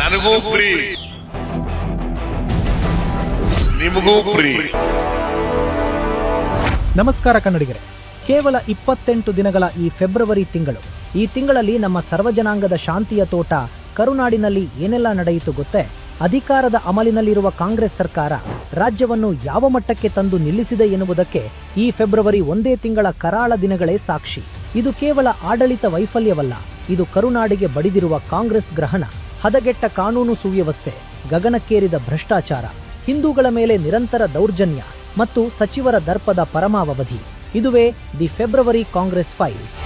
ನನಗೂ ಫ್ರೀ, ನಿಮಗೂ ಫ್ರೀ. ನಮಸ್ಕಾರ ಕನ್ನಡಿಗರೇ. ಕೇವಲ 28 ದಿನಗಳ ಈ ಫೆಬ್ರವರಿ ತಿಂಗಳು, ಈ ತಿಂಗಳಲ್ಲಿ ನಮ್ಮ ಸರ್ವಜನಾಂಗದ ಶಾಂತಿಯ ತೋಟ ಕರುನಾಡಿನಲ್ಲಿ ಏನೆಲ್ಲ ನಡೆಯಿತು ಗೊತ್ತೇ? ಅಧಿಕಾರದ ಅಮಲಿನಲ್ಲಿರುವ ಕಾಂಗ್ರೆಸ್ ಸರ್ಕಾರ ರಾಜ್ಯವನ್ನು ಯಾವ ಮಟ್ಟಕ್ಕೆ ತಂದು ನಿಲ್ಲಿಸಿದೆ ಎನ್ನುವುದಕ್ಕೆ ಈ ಫೆಬ್ರವರಿ ಒಂದೇ ತಿಂಗಳ ಕರಾಳ ದಿನಗಳೇ ಸಾಕ್ಷಿ. ಇದು ಕೇವಲ ಆಡಳಿತ ವೈಫಲ್ಯವಲ್ಲ, ಇದು ಕರುನಾಡಿಗೆ ಬಡಿದಿರುವ ಕಾಂಗ್ರೆಸ್ ಗ್ರಹಣ, ಹದಗೆಟ್ಟ ಕಾನೂನು ಸುವ್ಯವಸ್ಥೆ, ಗಗನಕ್ಕೇರಿದ ಭ್ರಷ್ಟಾಚಾರ, ಹಿಂದೂಗಳ ಮೇಲೆ ನಿರಂತರ ದೌರ್ಜನ್ಯ ಮತ್ತು ಸಚಿವರ ದರ್ಪದ ಪರಮಾವಧಿ. ಇದುವೇ the February Congress files.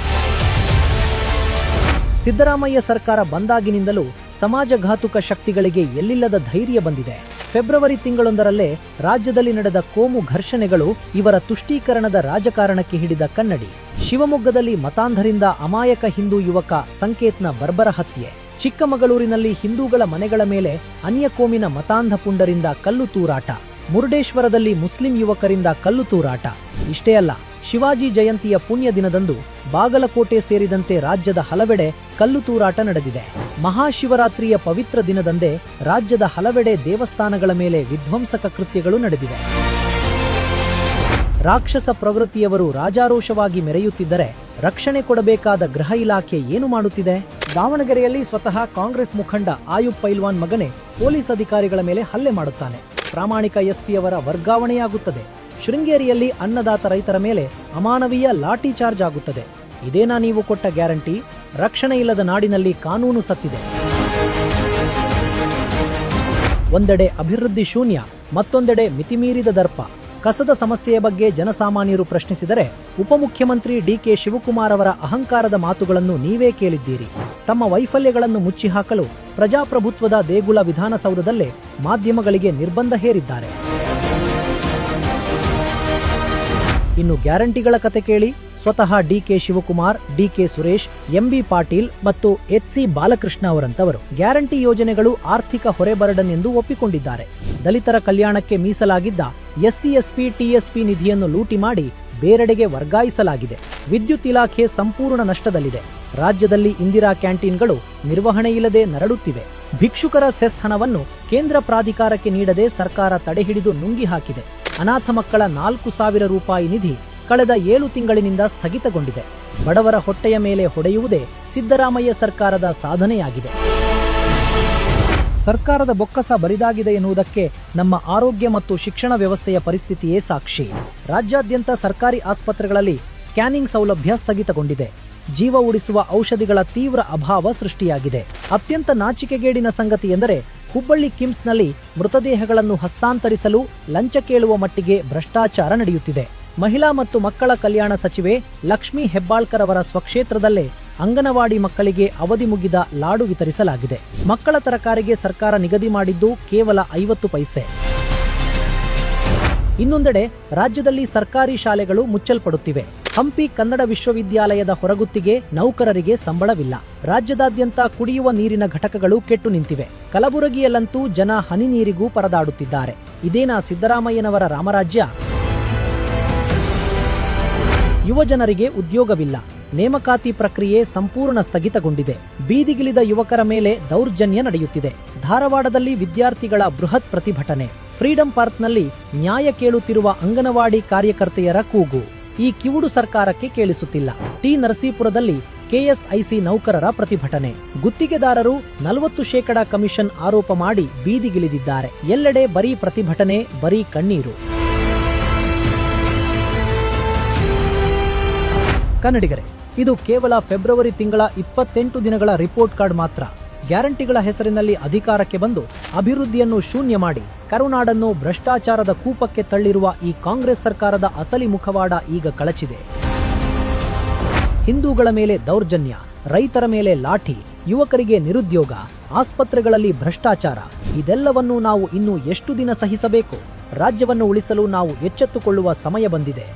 Siddaramaiah ಸರ್ಕಾರ ಬಂದಾಗಿನಿಂದಲೂ ಸಮಾಜಘಾತುಕ ಶಕ್ತಿಗಳಿಗೆ ಎಲ್ಲಿಲ್ಲದ ಧೈರ್ಯ ಬಂದಿದೆ. ಫೆಬ್ರವರಿ ತಿಂಗಳೊಂದರಲ್ಲೇ ರಾಜ್ಯದಲ್ಲಿ ನಡೆದ ಕೋಮು ಘರ್ಷಣೆಗಳು ಇವರ ತುಷ್ಟೀಕರಣದ ರಾಜಕಾರಣಕ್ಕೆ ಹಿಡಿದ ಕನ್ನಡಿ. ಶಿವಮೊಗ್ಗದಲ್ಲಿ ಮತಾಂಧರಿಂದ ಅಮಾಯಕ ಹಿಂದೂ ಯುವಕ ಸಂಕೇತ್ನ ಬರ್ಬರ ಹತ್ಯೆ, ಚಿಕ್ಕಮಗಳೂರಿನಲ್ಲಿ ಹಿಂದೂಗಳ ಮನೆಗಳ ಮೇಲೆ ಅನ್ಯಕೋಮಿನ ಮತಾಂಧ ಪುಂಡರಿಂದ ಕಲ್ಲು ತೂರಾಟ, ಮುರುಡೇಶ್ವರದಲ್ಲಿ ಮುಸ್ಲಿಂ ಯುವಕರಿಂದ ಕಲ್ಲು ತೂರಾಟ. ಇಷ್ಟೇ ಅಲ್ಲ, ಶಿವಾಜಿ ಜಯಂತಿಯ ಪುಣ್ಯ ದಿನದಂದು ಬಾಗಲಕೋಟೆ ಸೇರಿದಂತೆ ರಾಜ್ಯದ ಹಲವೆಡೆ ಕಲ್ಲು ತೂರಾಟ ನಡೆದಿದೆ. ಮಹಾಶಿವರಾತ್ರಿಯ ಪವಿತ್ರ ದಿನದಂದೇ ರಾಜ್ಯದ ಹಲವೆಡೆ ದೇವಸ್ಥಾನಗಳ ಮೇಲೆ ವಿಧ್ವಂಸಕ ಕೃತ್ಯಗಳು ನಡೆದಿವೆ. ರಾಕ್ಷಸ ಪ್ರವೃತ್ತಿಯವರು ರಾಜಾರೋಷವಾಗಿ ಮೆರೆಯುತ್ತಿದ್ದರೆ ರಕ್ಷಣೆ ಕೊಡಬೇಕಾದ ಗೃಹ ಇಲಾಖೆ ಏನು ಮಾಡುತ್ತಿದೆ? ದಾವಣಗೆರೆಯಲ್ಲಿ ಸ್ವತಃ ಕಾಂಗ್ರೆಸ್ ಮುಖಂಡ ಆಯುಬ್ ಪೈಲ್ವಾನ್ ಮಗನೇ ಪೊಲೀಸ್ ಅಧಿಕಾರಿಗಳ ಮೇಲೆ ಹಲ್ಲೆ ಮಾಡುತ್ತಾನೆ. ಪ್ರಾಮಾಣಿಕ ಎಸ್ಪಿಯವರ ವರ್ಗಾವಣೆಯಾಗುತ್ತದೆ. ಶೃಂಗೇರಿಯಲ್ಲಿ ಅನ್ನದಾತ ರೈತರ ಮೇಲೆ ಅಮಾನವೀಯ ಲಾಠಿ ಚಾರ್ಜ್ ಆಗುತ್ತದೆ. ಇದೇನಾ ನೀವು ಕೊಟ್ಟ ಗ್ಯಾರಂಟಿ? ರಕ್ಷಣೆ ಇಲ್ಲದ ನಾಡಿನಲ್ಲಿ ಕಾನೂನು ಸತ್ತಿದೆ. ಒಂದೆಡೆ ಅಭಿವೃದ್ಧಿ ಶೂನ್ಯ, ಮತ್ತೊಂದೆಡೆ ಮಿತಿಮೀರಿದ ದರ್ಪ. ಕಸದ ಸಮಸ್ಯೆಯ ಬಗ್ಗೆ ಜನಸಾಮಾನ್ಯರು ಪ್ರಶ್ನಿಸಿದರೆ ಉಪಮುಖ್ಯಮಂತ್ರಿ ಡಿಕೆ ಶಿವಕುಮಾರ್ ಅವರ ಅಹಂಕಾರದ ಮಾತುಗಳನ್ನು ನೀವೇ ಕೇಳಿದ್ದೀರಿ. ತಮ್ಮ ವೈಫಲ್ಯಗಳನ್ನು ಮುಚ್ಚಿಹಾಕಲು ಪ್ರಜಾಪ್ರಭುತ್ವದ ದೇಗುಲ ವಿಧಾನಸೌಧದಲ್ಲೇ ಮಾಧ್ಯಮಗಳಿಗೆ ನಿರ್ಬಂಧ ಹೇರಿದ್ದಾರೆ. ಇನ್ನು ಗ್ಯಾರಂಟಿಗಳ ಕತೆ ಕೇಳಿ. ಸ್ವತಃ D K Shivakumar, D K Suresh, M B Patil ಮತ್ತು ಎಚ್ಸಿ ಬಾಲಕೃಷ್ಣ ಅವರಂತವರು ಗ್ಯಾರಂಟಿ ಯೋಜನೆಗಳು ಆರ್ಥಿಕ ಹೊರೆಬರಡನ್ ಎಂದು ಒಪ್ಪಿಕೊಂಡಿದ್ದಾರೆ. ದಲಿತರ ಕಲ್ಯಾಣಕ್ಕೆ ಮೀಸಲಾಗಿದ್ದ ಎಸ್ಸಿ ಎಸ್ಪಿ ಟಿಎಸ್ಪಿ ನಿಧಿಯನ್ನು ಲೂಟಿ ಮಾಡಿ ಬೇರೆಡೆಗೆ ವರ್ಗಾಯಿಸಲಾಗಿದೆ. ವಿದ್ಯುತ್ ಇಲಾಖೆ ಸಂಪೂರ್ಣ ನಷ್ಟದಲ್ಲಿದೆ. ರಾಜ್ಯದಲ್ಲಿ ಇಂದಿರಾ ಕ್ಯಾಂಟೀನ್ಗಳು ನಿರ್ವಹಣೆ ಇಲ್ಲದೆ ನರಳುತ್ತಿವೆ. ಭಿಕ್ಷುಕರ ಸೆಸ್ ಹಣವನ್ನು ಕೇಂದ್ರ ಪ್ರಾಧಿಕಾರಕ್ಕೆ ನೀಡದೆ ಸರ್ಕಾರ ತಡೆಹಿಡಿದು ನುಂಗಿ ಹಾಕಿದೆ. ಅನಾಥ ಮಕ್ಕಳ 4,000 ರೂಪಾಯಿ ನಿಧಿ ಕಳೆದ 7 ತಿಂಗಳಿನಿಂದ ಸ್ಥಗಿತಗೊಂಡಿದೆ. ಬಡವರ ಹೊಟ್ಟೆಯ ಮೇಲೆ ಹೊಡೆಯುವುದೇ ಸಿದ್ದರಾಮಯ್ಯ ಸರ್ಕಾರದ ಸಾಧನೆಯಾಗಿದೆ. ಸರ್ಕಾರದ ಬೊಕ್ಕಸ ಬರಿದಾಗಿದೆ ಎನ್ನುವುದಕ್ಕೆ ನಮ್ಮ ಆರೋಗ್ಯ ಮತ್ತು ಶಿಕ್ಷಣ ವ್ಯವಸ್ಥೆಯ ಪರಿಸ್ಥಿತಿಯೇ ಸಾಕ್ಷಿ. ರಾಜ್ಯಾದ್ಯಂತ ಸರ್ಕಾರಿ ಆಸ್ಪತ್ರೆಗಳಲ್ಲಿ ಸ್ಕ್ಯಾನಿಂಗ್ ಸೌಲಭ್ಯ ಸ್ಥಗಿತಗೊಂಡಿದೆ. ಜೀವ ಉಳಿಸುವ ಔಷಧಿಗಳ ತೀವ್ರ ಅಭಾವ ಸೃಷ್ಟಿಯಾಗಿದೆ. ಅತ್ಯಂತ ನಾಚಿಕೆಗೇಡಿನ ಸಂಗತಿ ಎಂದರೆ ಹುಬ್ಬಳ್ಳಿ ಕಿಮ್ಸ್ನಲ್ಲಿ ಮೃತದೇಹಗಳನ್ನು ಹಸ್ತಾಂತರಿಸಲು ಲಂಚ ಕೇಳುವ ಮಟ್ಟಿಗೆ ಭ್ರಷ್ಟಾಚಾರ ನಡೆಯುತ್ತಿದೆ. ಮಹಿಳಾ ಮತ್ತು ಮಕ್ಕಳ ಕಲ್ಯಾಣ ಸಚಿವೆ ಲಕ್ಷ್ಮೀ ಹೆಬ್ಬಾಳ್ಕರ್ ಅವರ ಸ್ವಕ್ಷೇತ್ರದಲ್ಲೇ ಅಂಗನವಾಡಿ ಮಕ್ಕಳಿಗೆ ಅವಧಿ ಮುಗಿದ ಲಾಡು ವಿತರಿಸಲಾಗಿದೆ. ಮಕ್ಕಳ ತರಕಾರಿಗೆ ಸರ್ಕಾರ ನಿಗದಿ ಮಾಡಿದ್ದು ಕೇವಲ 50 ಪೈಸೆ. ಇನ್ನೊಂದೆಡೆ ರಾಜ್ಯದಲ್ಲಿ ಸರ್ಕಾರಿ ಶಾಲೆಗಳು ಮುಚ್ಚಲ್ಪಡುತ್ತಿವೆ. ಹಂಪಿ ಕನ್ನಡ ವಿಶ್ವವಿದ್ಯಾಲಯದ ಹೊರಗುತ್ತಿಗೆ ನೌಕರರಿಗೆ ಸಂಬಳವಿಲ್ಲ. ರಾಜ್ಯದಾದ್ಯಂತ ಕುಡಿಯುವ ನೀರಿನ ಘಟಕಗಳು ಕೆಟ್ಟು ನಿಂತಿವೆ. ಕಲಬುರಗಿಯಲ್ಲಂತೂ ಜನ ಹನಿ ನೀರಿಗೂ ಪರದಾಡುತ್ತಿದ್ದಾರೆ. ಇದೇನಾ ಸಿದ್ದರಾಮಯ್ಯನವರ ರಾಮರಾಜ್ಯ? ಯುವ ಜನರಿಗೆ ಉದ್ಯೋಗವಿಲ್ಲ. ನೇಮಕಾತಿ ಪ್ರಕ್ರಿಯೆ ಸಂಪೂರ್ಣ ಸ್ಥಗಿತಗೊಂಡಿದೆ. ಬೀದಿಗಿಳಿದ ಯುವಕರ ಮೇಲೆ ದೌರ್ಜನ್ಯ ನಡೆಯುತ್ತಿದೆ. ಧಾರವಾಡದಲ್ಲಿ ವಿದ್ಯಾರ್ಥಿಗಳ ಬೃಹತ್ ಪ್ರತಿಭಟನೆ. ಫ್ರೀಡಂ ಪಾರ್ಕ್ನಲ್ಲಿ ನ್ಯಾಯ ಕೇಳುತ್ತಿರುವ ಅಂಗನವಾಡಿ ಕಾರ್ಯಕರ್ತೆಯರ ಕೂಗು. ಈ ಕಿವುಡು ಸರ್ಕಾರಕ್ಕೆ ಕೇಳಿಸುತ್ತಿಲ್ಲ. ಟಿ ನರಸೀಪುರದಲ್ಲಿ ಕೆಎಸ್ಐಸಿ ನೌಕರರ ಪ್ರತಿಭಟನೆ. ಗುತ್ತಿಗೆದಾರರು 40% ಕಮಿಷನ್ ಆರೋಪ ಮಾಡಿ ಬೀದಿಗಿಳಿದಿದ್ದಾರೆ. ಎಲ್ಲೆಡೆ ಬರೀ ಪ್ರತಿಭಟನೆ, ಬರೀ ಕಣ್ಣೀರು. ಕನ್ನಡಿಗರೇ, ಇದು ಕೇವಲ ಫೆಬ್ರವರಿ ತಿಂಗಳ 28 ದಿನಗಳ ರಿಪೋರ್ಟ್ ಕಾರ್ಡ್ ಮಾತ್ರ. ಗ್ಯಾರಂಟಿಗಳ ಹೆಸರಿನಲ್ಲಿ ಅಧಿಕಾರಕ್ಕೆ ಬಂದು ಅಭಿವೃದ್ಧಿಯನ್ನು ಶೂನ್ಯ ಮಾಡಿ ಕರುನಾಡನ್ನು ಭ್ರಷ್ಟಾಚಾರದ ಕೂಪಕ್ಕೆ ತಳ್ಳಿರುವ ಈ ಕಾಂಗ್ರೆಸ್ ಸರ್ಕಾರದ ಅಸಲಿ ಮುಖವಾಡ ಈಗ ಕಳಚಿದೆ. ಹಿಂದೂಗಳ ಮೇಲೆ ದೌರ್ಜನ್ಯ, ರೈತರ ಮೇಲೆ ಲಾಠಿ, ಯುವಕರಿಗೆ ನಿರುದ್ಯೋಗ, ಆಸ್ಪತ್ರೆಗಳಲ್ಲಿ ಭ್ರಷ್ಟಾಚಾರ. ಇದೆಲ್ಲವನ್ನೂ ನಾವು ಇನ್ನೂ ಎಷ್ಟು ದಿನ ಸಹಿಸಬೇಕು? ರಾಜ್ಯವನ್ನು ಉಳಿಸಲು ನಾವು ಎಚ್ಚೆತ್ತುಕೊಳ್ಳುವ ಸಮಯ ಬಂದಿದೆ.